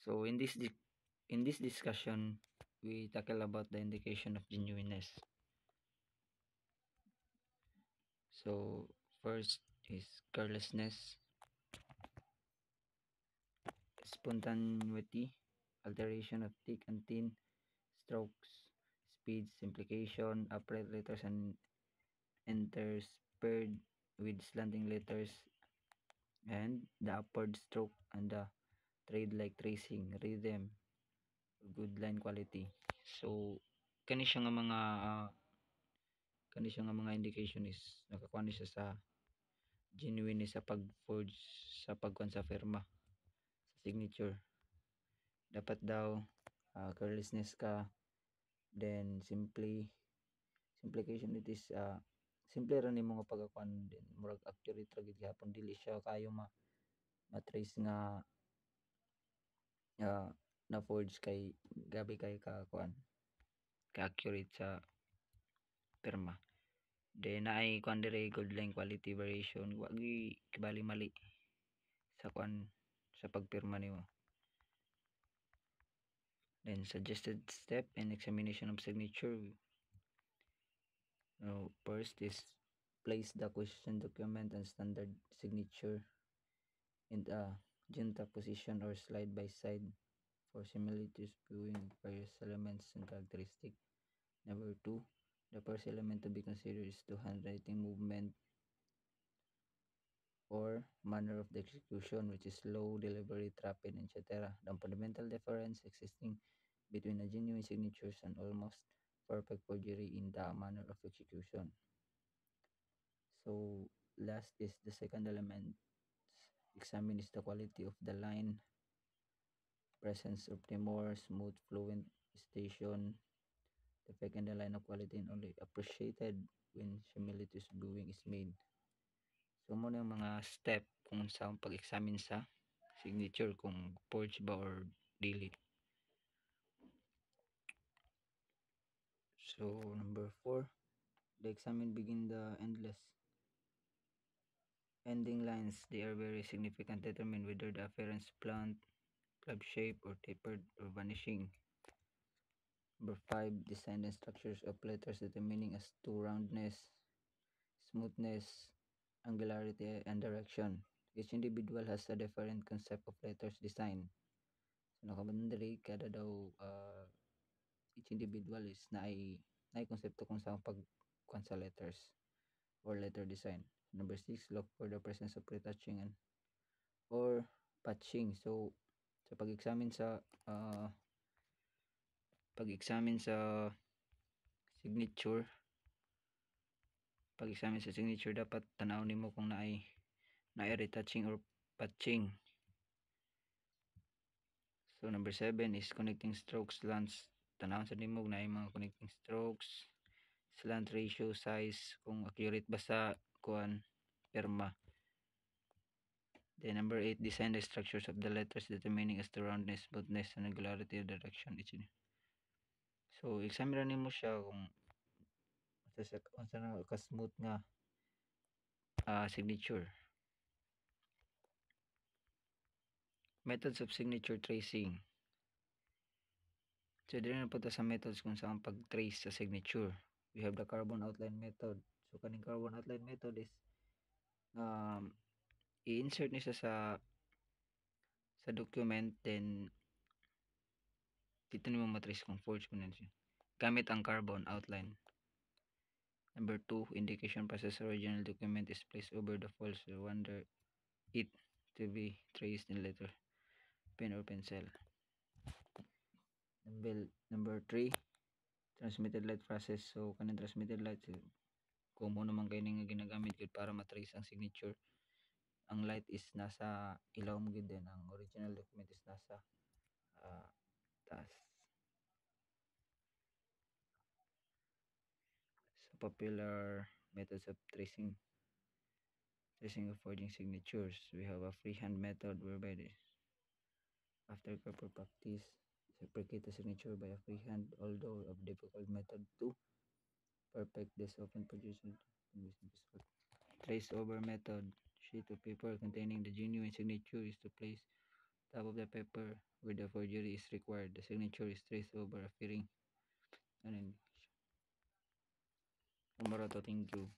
So in this discussion, we tackle about the indication of genuineness. So first is carelessness, spontaneity, alteration of thick and thin strokes, speeds, implication, upright letters and interspersed with slanting letters, and the upward stroke and the trade like tracing, rhythm, good line quality. So kani siya nga mga indication is nakakuha ni siya sa genuine sa pag-forge sa pagkuhan sa firma sa signature. Dapat daw carelessness ka, then simplification it is simple ra nimo nga pagkakuan, din murag accurate ra gid gyapon, dili siya kayo matrace nga na forge kay gabi kay ka kuan ka accurate sa pirma. Then naay kuan dire good line quality variation, wa gi kibali mali sa kuan sa pagpirma nimo. Then suggested step in examination of signature. First is place the question document and standard signature in the junta position or slide by side for similitudes viewing various elements and characteristics. Number two, the first element to be considered is the handwriting movement or manner of the execution, which is slow, delivery, rapid, etc. The fundamental difference existing between a genuine signatures and almost perfect forgery in the manner of execution. So last is the second element examine is the quality of the line, presence of tremor, smooth, fluent station, defect in the line of quality and only appreciated when similitudes viewing is made. So muna yung mga step kung sa pag-examine sa signature kung forged ba or dili. So number 4, the examine begin the endless ending lines. They are very significant, determine whether the appearance blunt, club shape or tapered or vanishing. Number 5, design the structures of letters determining as to roundness, smoothness, angularity, and direction. Each individual has a different concept of letters design. So nakabandari kada daw each individual is naay konsepto kung saan pagkuhan sa letters or letter design. Number 6, look for the presence of retouching and or patching. So sa pag-examine sa signature, pag-examine sa signature dapat tanaw nimo kung naay retouching or patching. So number 7 is connecting strokes, slants. Tanawon sa nimo naay mga connecting strokes, slant ratio, size, kung accurate ba sa kuan pirma. Then number 8, design the structures of the letters determining as to roundness, smoothness, and regularity of direction. So examine nimo siya kung unsa na ka smooth nga signature. Methods of signature tracing. So dili na punta sa methods kung saan pag-trace sa signature. We have the carbon outline method. So kaning carbon outline method is i-insert ni siya sa document, then dito nimo matrace kung forged mo na siya gamit ang carbon outline. Number 2, indication process original document is placed over the false wonder it to be traced in letter, pen or pencil. Number 3, transmitted light process. So kanang transmitted light, kung mo naman kayo nga ginagamit yun para matrace ang signature, ang light is nasa ilaw mo gid, din ang original document is nasa taas. So popular methods of tracing of forging signatures, we have a freehand method whereby after careful practice replicate the signature by a freehand, although a difficult method to perfect this often produces trace over method. Sheet of paper containing the genuine signature is to place top of the paper where the forgery is required. The signature is traced over a fairing. And then, Moroto, thank you.